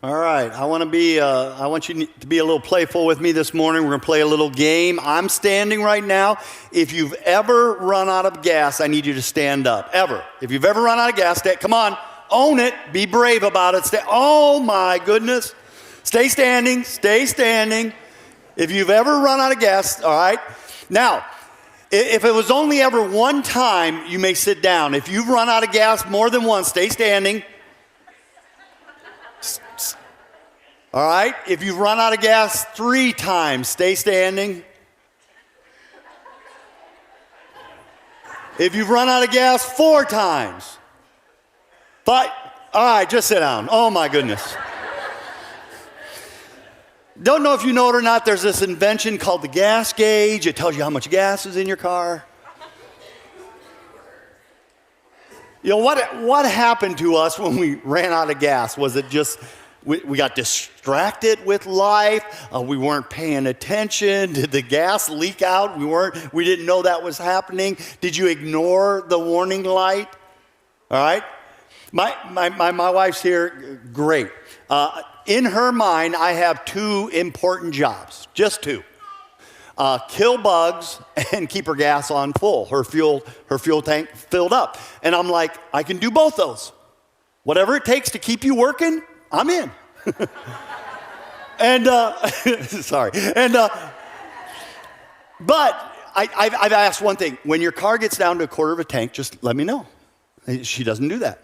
All right, I want you to be a little playful with me this morning. We're going to play a little game. I'm standing right now. If you've ever run out of gas, I need you to stand up. Ever. If you've ever run out of gas, come on, own it. Be brave about it. Oh my goodness. Stay standing. Stay standing. If you've ever run out of gas, all right. Now, if it was only ever one time, you may sit down. If you've run out of gas more than once, stay standing. All right, if you've run out of gas 3 times, stay standing. If you've run out of gas 4 times, all right, just sit down. Oh my goodness. Don't know if you know it or not, there's this invention called the gas gauge. It tells you how much gas is in your car. You know, what happened to us when we ran out of gas? Was it just... We got distracted with life. We weren't paying attention. Did the gas leak out? We didn't know that was happening. Did you ignore the warning light? All right. My wife's here. Great. In her mind, I have 2 important jobs. Just 2. Kill bugs and keep her gas on full. Her fuel tank filled up. And I'm like, I can do both those. Whatever it takes to keep you working, I'm in. And, sorry. And, but I've asked one thing. When your car gets down to 1/4 of a tank, just let me know. She doesn't do that.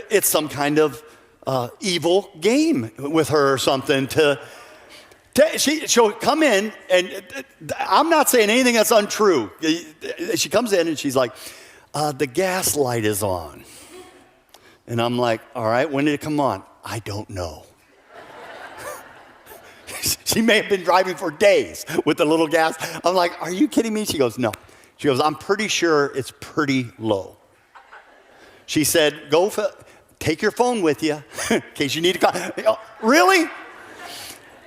It's some kind of evil game with her or something she'll come in, and I'm not saying anything that's untrue. She comes in and she's like, the gas light is on. And I'm like, all right, when did it come on? I don't know. She may have been driving for days with the little gas. I'm like, are you kidding me? She goes, no. She goes, I'm pretty sure it's pretty low. She said, take your phone with you in case you need to call. Really?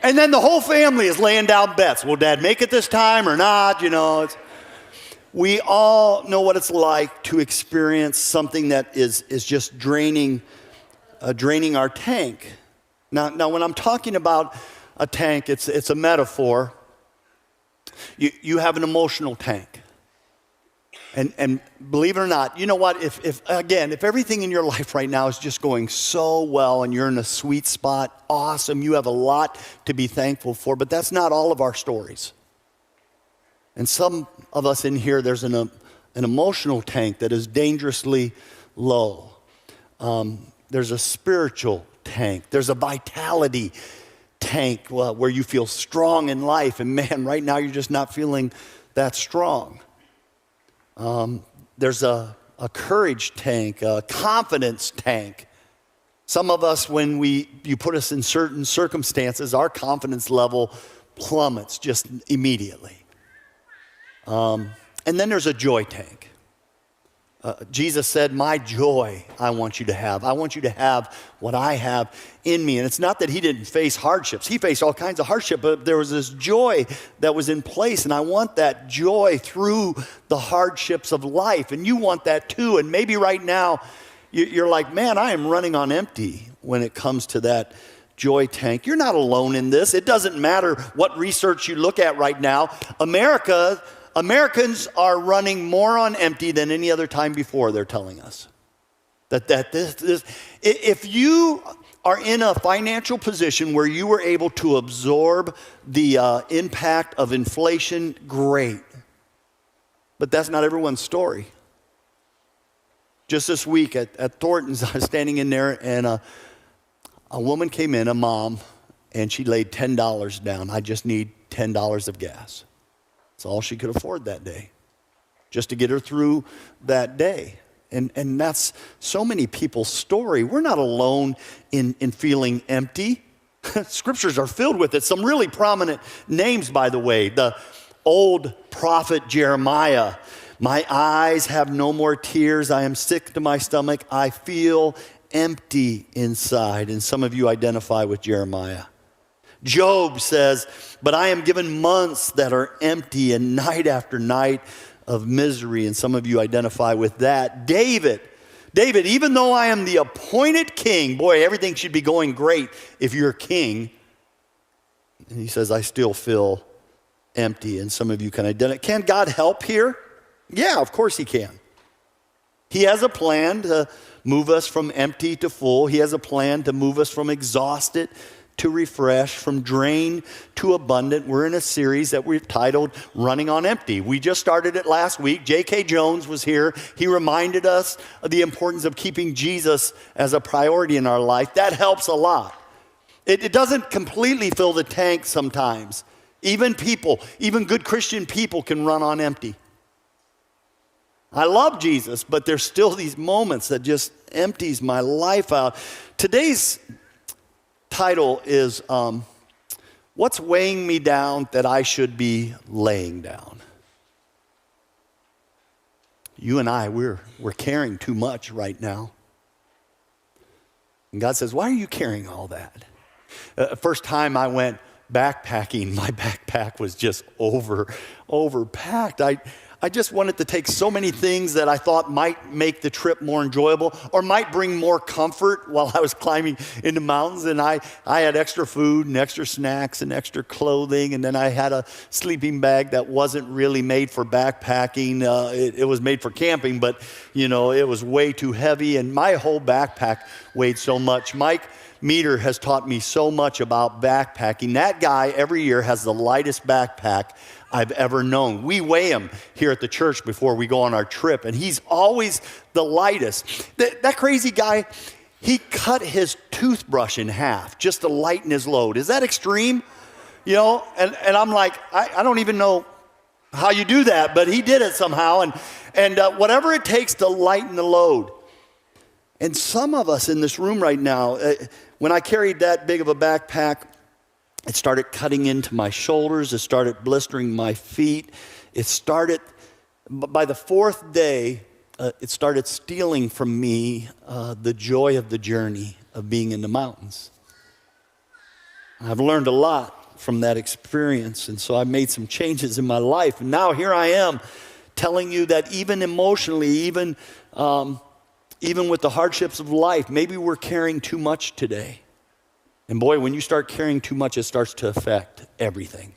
And then the whole family is laying down bets. Will Dad make it this time or not? You know, we all know what it's like to experience something that is just draining our tank. Now, when I'm talking about a tank, it's a metaphor. You have an emotional tank. And believe it or not, you know what? If everything in your life right now is just going so well and you're in a sweet spot, awesome, you have a lot to be thankful for, but that's not all of our stories. And some of us in here, there's an emotional tank that is dangerously low. There's a spiritual tank. There's a vitality tank where you feel strong in life. And man, right now you're just not feeling that strong. There's a courage tank, a confidence tank. Some of us, when you put us in certain circumstances, our confidence level plummets just immediately. And then there's a joy tank. Jesus said, my joy I want you to have. I want you to have what I have in me. And it's not that he didn't face hardships. He faced all kinds of hardship, but there was this joy that was in place. And I want that joy through the hardships of life. And you want that too. And maybe right now you're like, man, I am running on empty when it comes to that joy tank. You're not alone in this. It doesn't matter what research you look at right now. Americans are running more on empty than any other time before, they're telling us. If you are in a financial position where you were able to absorb the impact of inflation, great. But that's not everyone's story. Just this week at Thornton's, I was standing in there and a woman came in, a mom, and she laid $10 down. I just need $10 of gas. That's all she could afford that day, just to get her through that day. And that's so many people's story. We're not alone in feeling empty. Scriptures are filled with it. Some really prominent names, by the way. The old prophet Jeremiah. My eyes have no more tears. I am sick to my stomach. I feel empty inside. And some of you identify with Jeremiah. Job says, but I am given months that are empty and night after night of misery. And some of you identify with that. David David, even though I am the appointed king, boy, everything should be going great if you're king. And he says, I still feel empty. And some of you can identify. Can God help here? Yeah, of course he can. He has a plan to move us from empty to full. He has a plan to move us from exhausted to refreshed, from drained to abundant. We're in a series that we've titled Running on Empty. We just started it last week. J.K. Jones was here. He reminded us of the importance of keeping Jesus as a priority in our life. That helps a lot. It doesn't completely fill the tank sometimes. Even good Christian people can run on empty. I love Jesus, but there's still these moments that just empties my life out. Today's title is, What's Weighing Me Down That I Should Be Laying Down? You and I, we're carrying too much right now. And God says, why are you carrying all that? First time I went backpacking, my backpack was just overpacked. I just wanted to take so many things that I thought might make the trip more enjoyable or might bring more comfort while I was climbing into mountains. And I had extra food and extra snacks and extra clothing. And then I had a sleeping bag that wasn't really made for backpacking. It was made for camping, but it was way too heavy. And my whole backpack weighed so much. Mike Meter has taught me so much about backpacking. That guy every year has the lightest backpack I've ever known. We weigh him here at the church before we go on our trip, and he's always the lightest. That crazy guy, he cut his toothbrush in half just to lighten his load. Is that extreme? And I'm like, I don't even know how you do that, but he did it somehow, and whatever it takes to lighten the load. And some of us in this room right now, when I carried that big of a backpack, it started cutting into my shoulders. It started blistering my feet. By the fourth day, it started stealing from me the joy of the journey of being in the mountains. I've learned a lot from that experience, and so I made some changes in my life. And now here I am telling you that even emotionally, even with the hardships of life, maybe we're carrying too much today. And boy, when you start carrying too much, it starts to affect everything.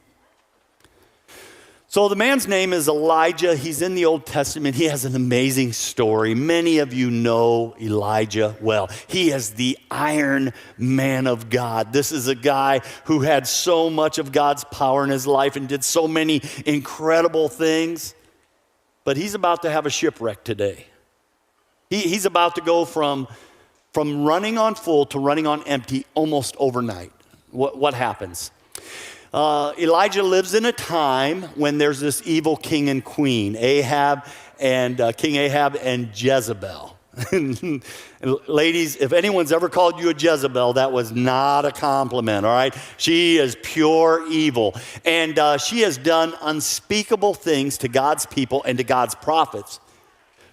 So the man's name is Elijah. He's in the Old Testament. He has an amazing story. Many of you know Elijah well. He is the Iron Man of God. This is a guy who had so much of God's power in his life and did so many incredible things. But he's about to have a shipwreck today. He's about to go from running on full to running on empty almost overnight. What happens? Elijah lives in a time when there's this evil king and queen, King Ahab and Jezebel. Ladies, if anyone's ever called you a Jezebel, that was not a compliment, all right? She is pure evil. And she has done unspeakable things to God's people and to God's prophets.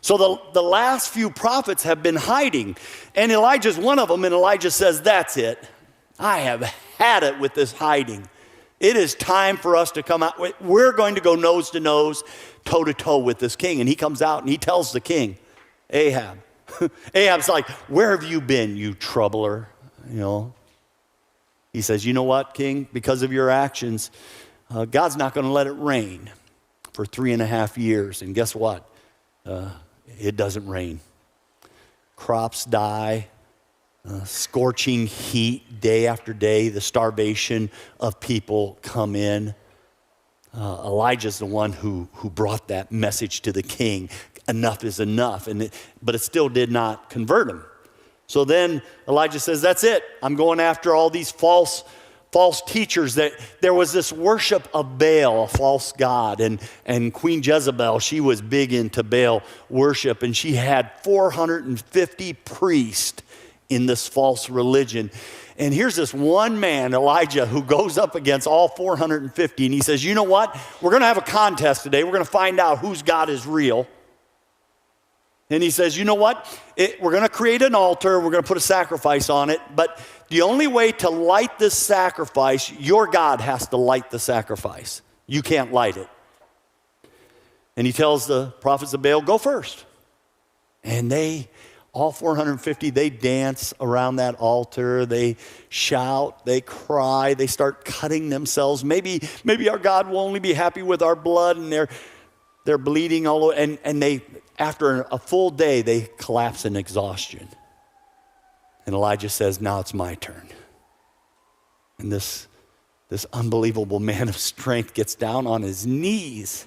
So the last few prophets have been hiding, and Elijah's one of them, and Elijah says, that's it. I have had it with this hiding. It is time for us to come out. We're going to go nose to nose, toe to toe with this king. And he comes out and he tells the king, Ahab. Ahab's like, where have you been, you troubler? He says, you know what, king? Because of your actions, God's not going to let it rain for 3.5 years. And guess what? It doesn't rain. Crops die, scorching heat day after day, the starvation of people come in. Elijah's the one who brought that message to the king. Enough is enough, but it still did not convert him. So then Elijah says, that's it. I'm going after all these false teachers. That there was this worship of Baal, a false god, and Queen Jezebel, she was big into Baal worship, and she had 450 priests in this false religion. And here's this one man, Elijah, who goes up against all 450, and he says, you know what? We're going to have a contest today. We're going to find out whose God is real. And he says, you know what? We're going to create an altar. We're going to put a sacrifice on it. But the only way to light this sacrifice, your God has to light the sacrifice. You can't light it. And he tells the prophets of Baal, go first. And they All 450, they dance around that altar. They shout, they cry, they start cutting themselves. Maybe our God will only be happy with our blood, and they're bleeding all over. And they, after a full day, they collapse in exhaustion. And Elijah says, now it's my turn. And this unbelievable man of strength gets down on his knees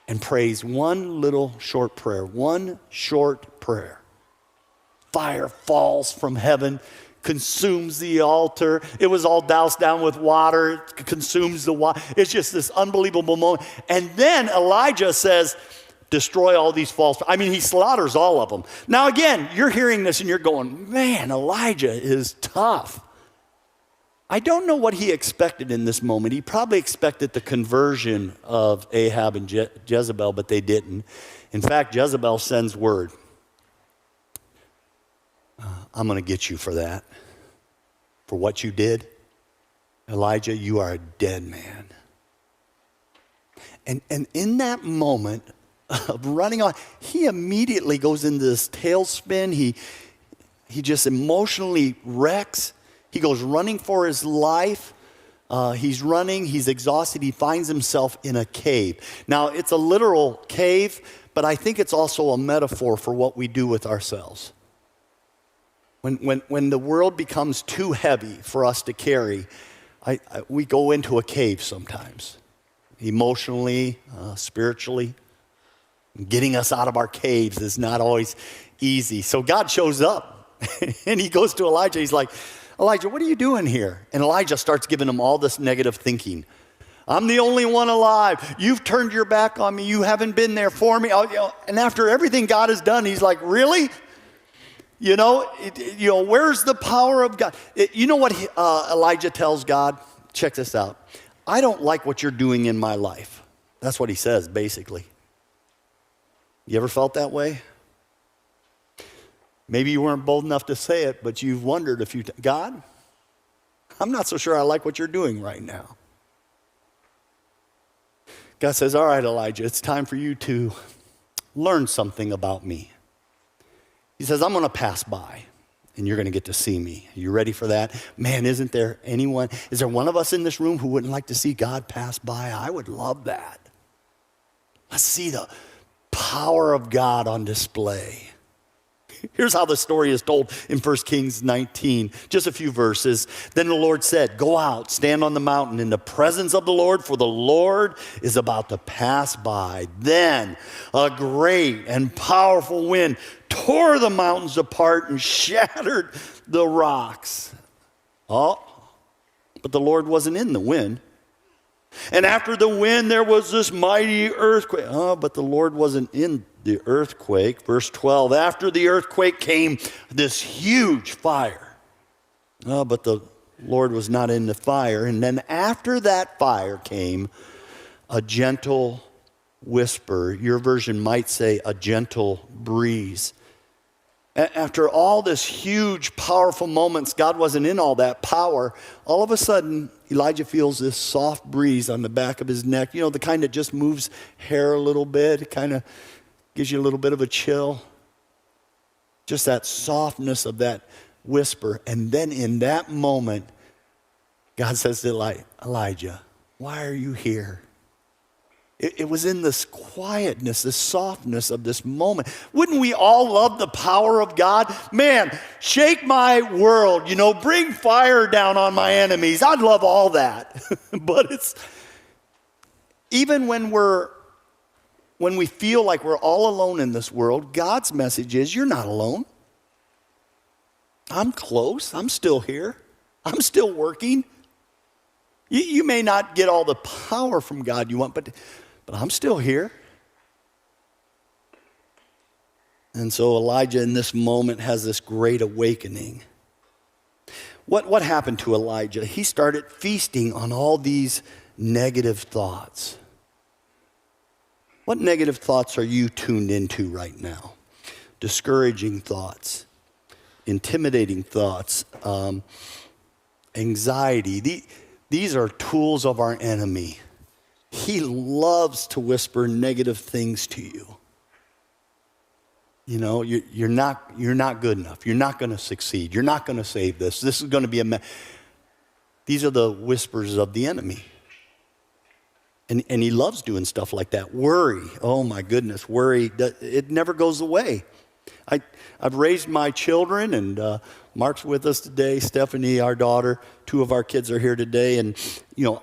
and prays one little short prayer, one short prayer. Fire falls from heaven, consumes the altar. It was all doused down with water. It consumes the water. It's just this unbelievable moment. And then Elijah says, destroy all these false. I mean, he slaughters all of them. Now again, you're hearing this and you're going, man, Elijah is tough. I don't know what he expected in this moment. He probably expected the conversion of Ahab and Jezebel, but they didn't. In fact, Jezebel sends word. I'm going to get you for that. For what you did. Elijah, you are a dead man. And in that moment of running on, he immediately goes into this tailspin. He just emotionally wrecks. He goes running for his life. He's running. He's exhausted. He finds himself in a cave. Now, it's a literal cave, but I think it's also a metaphor for what we do with ourselves. When the world becomes too heavy for us to carry, we go into a cave sometimes, emotionally, spiritually. Getting us out of our caves is not always easy. So God shows up, and he goes to Elijah. He's like, Elijah, what are you doing here? And Elijah starts giving him all this negative thinking. I'm the only one alive. You've turned your back on me. You haven't been there for me. And after everything God has done, he's like, really? Where's the power of God? You know what Elijah tells God? Check this out. I don't like what you're doing in my life. That's what he says, basically. You ever felt that way? Maybe you weren't bold enough to say it, but you've wondered God, I'm not so sure I like what you're doing right now. God says, all right, Elijah, it's time for you to learn something about me. He says, I'm going to pass by, and you're going to get to see me. Are you ready for that? Man, is there one of us in this room who wouldn't like to see God pass by? I would love that. Let's see the power of God on display. Here's how the story is told in 1 Kings 19, just a few verses. Then the Lord said, go out, stand on the mountain in the presence of the Lord, for the Lord is about to pass by. Then a great and powerful wind tore the mountains apart and shattered the rocks. Oh, but the Lord wasn't in the wind. And after the wind, there was this mighty earthquake. Oh, but the Lord wasn't in the earthquake. Verse 12, after the earthquake came this huge fire. Oh, but the Lord was not in the fire. And then after that fire came a gentle whisper. Your version might say a gentle breeze. After all this huge, powerful moments, God wasn't in all that power. All of a sudden, Elijah feels this soft breeze on the back of his neck. You know, the kind that just moves hair a little bit. It kind of gives you a little bit of a chill. Just that softness of that whisper. And then in that moment, God says to Elijah, why are you here? It was in this quietness, this softness of this moment. Wouldn't we all love the power of God? Man, shake my world, bring fire down on my enemies. I'd love all that. But it's, even when we feel like we're all alone in this world, God's message is, you're not alone. I'm close. I'm still here. I'm still working. You may not get all the power from God you want, but I'm still here. And so Elijah in this moment has this great awakening. What happened to Elijah? He started feasting on all these negative thoughts. What negative thoughts are you tuned into right now? Discouraging thoughts, intimidating thoughts, anxiety. These are tools of our enemy. He loves to whisper negative things to you. you're not good enough. You're not going to succeed. You're not going to save this. This is going to be a mess. These are the whispers of the enemy. And he loves doing stuff like that. Worry, oh my goodness, worry, it never goes away. I've raised my children, and Mark's with us today, Stephanie, our daughter, 2 of our kids are here today. And,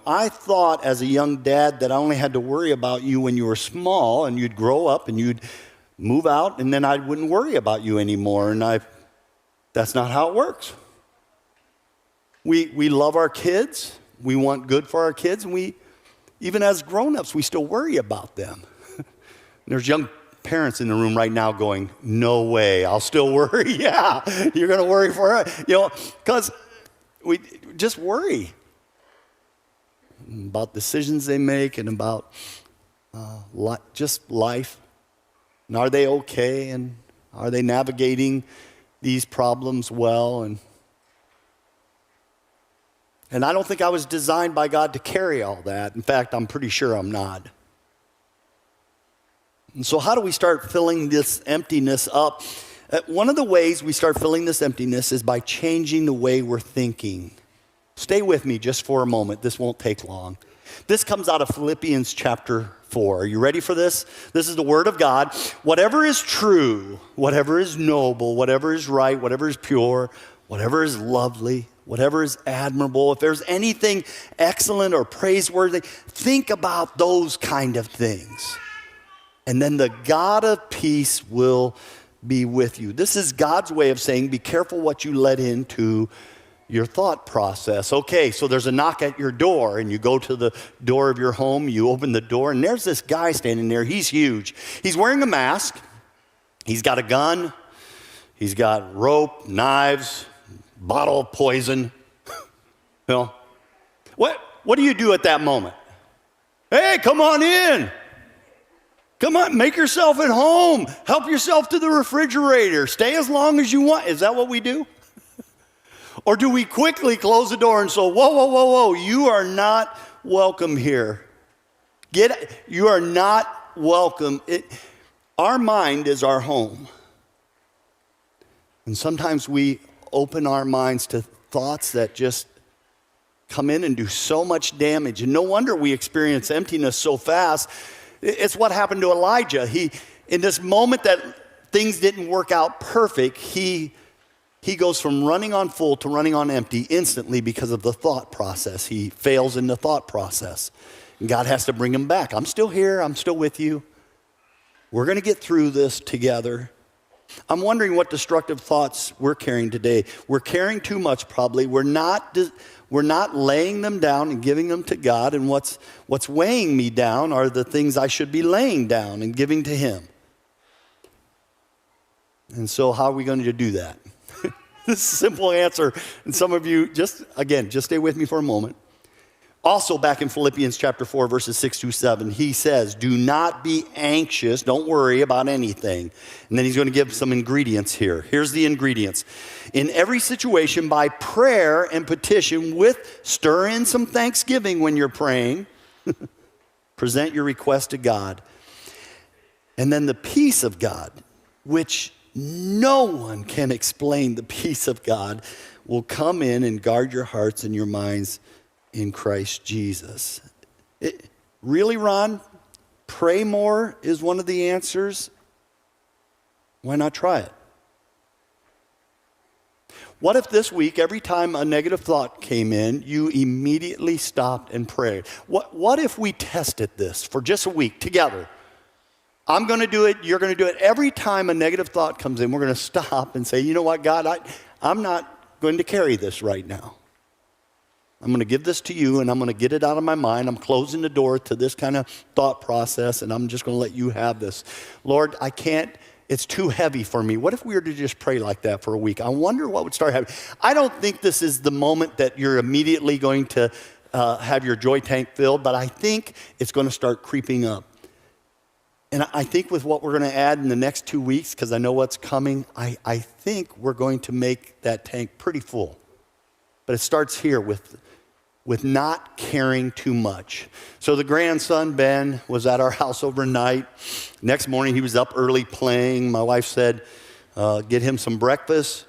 I thought as a young dad that I only had to worry about you when you were small, and you'd grow up and you'd move out, and then I wouldn't worry about you anymore. And that's not how it works. We love our kids. We want good for our kids, and even as grown-ups, we still worry about them. There's young parents in the room right now going, no way, I'll still worry. Yeah, you're going to worry for her. Because we just worry about decisions they make and about just life. And are they okay? And are they navigating these problems well? And I don't think I was designed by God to carry all that. In fact, I'm pretty sure I'm not. And so how do we start filling this emptiness up? One of the ways we start filling this emptiness is by changing the way we're thinking. Stay with me just for a moment. This won't take long. This comes out of Philippians chapter 4. Are you ready for this? This is the word of God. Whatever is true, whatever is noble, whatever is right, whatever is pure, whatever is lovely, whatever is admirable, if there's anything excellent or praiseworthy, think about those kind of things. And then the God of peace will be with you. This is God's way of saying, be careful what you let into your thought process. Okay, so there's a knock at your door, and you go to the door of your home, you open the door, and there's this guy standing there. He's huge. He's wearing a mask. He's got a gun. He's got rope, knives, bottle of poison. What do you do at that moment? Hey, come on in. Come on, make yourself at home. Help yourself to the refrigerator. Stay as long as you want. Is that what we do? Or do we quickly close the door and say, whoa, you are not welcome here. You are not welcome. Our mind is our home. And sometimes we open our minds to thoughts that just come in and do so much damage. And no wonder we experience emptiness so fast. It's what happened to Elijah. In this moment that things didn't work out perfect, he goes from running on full to running on empty instantly because of the thought process. He fails in the thought process. And God has to bring him back. I'm still here. I'm still with you. We're going to get through this together. I'm wondering what destructive thoughts we're carrying today. We're carrying too much probably. We're not laying them down and giving them to God. And what's weighing me down are the things I should be laying down and giving to him. And so how are we going to do that? This is a simple answer. And some of you, just stay with me for a moment. Also back in Philippians chapter 4, verses 6-7, he says, do not be anxious. Don't worry about anything. And then he's going to give some ingredients here. Here's the ingredients. In every situation, by prayer and petition, stir in some thanksgiving when you're praying. Present your request to God. And then the peace of God, which no one can explain, the peace of God will come in and guard your hearts and your minds in Christ Jesus. Really, Ron? Pray more is one of the answers? Why not try it? What if this week, every time a negative thought came in, you immediately stopped and prayed? What if we tested this for just a week together? I'm going to do it, you're going to do it. Every time a negative thought comes in, we're going to stop and say, you know what, God, I'm not going to carry this right now. I'm going to give this to you, and I'm going to get it out of my mind. I'm closing the door to this kind of thought process, and I'm just going to let you have this. Lord, I can't. It's too heavy for me. What if we were to just pray like that for a week? I wonder what would start happening. I don't think this is the moment that you're immediately going to have your joy tank filled, but I think it's going to start creeping up. And I think with what we're going to add in the next 2 weeks, because I know what's coming, I think we're going to make that tank pretty full. But it starts here with with not caring too much. So the grandson, Ben, was at our house overnight. Next morning, he was up early playing. My wife said, get him some breakfast.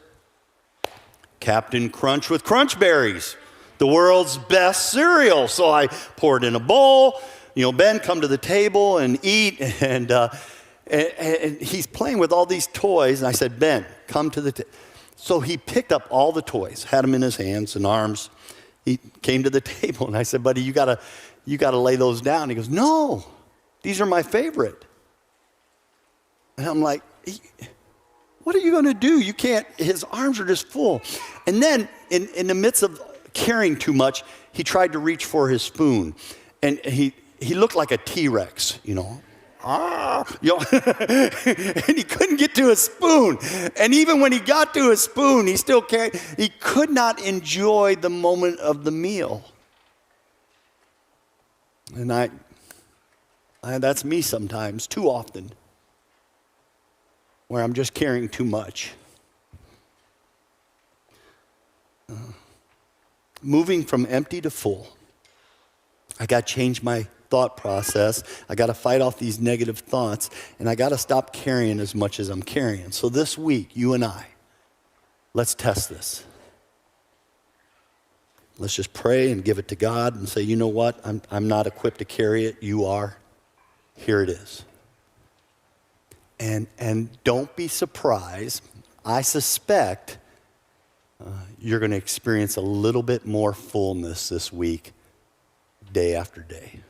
Captain Crunch with Crunch Berries, the world's best cereal. So I poured in a bowl. Ben, come to the table and eat. And he's playing with all these toys. And I said, Ben, come to the table. So he picked up all the toys, had them in his hands and arms. He came to the table, and I said, buddy, you gotta lay those down. He goes, no, these are my favorite. And I'm like, what are you gonna do? You can't, his arms are just full. And then in the midst of caring too much, he tried to reach for his spoon. And he looked like a T-Rex, and he couldn't get to his spoon. And even when he got to his spoon, he could not enjoy the moment of the meal. And that's me sometimes, too often, where I'm just caring too much. Moving from empty to full. I got to change my thought process. I got to fight off these negative thoughts, and I got to stop carrying as much as I'm carrying. So this week, you and I, let's test this. Let's just pray and give it to God and say, you know what? I'm not equipped to carry it. You are. Here it is. And don't be surprised. I suspect you're going to experience a little bit more fullness this week, day after day.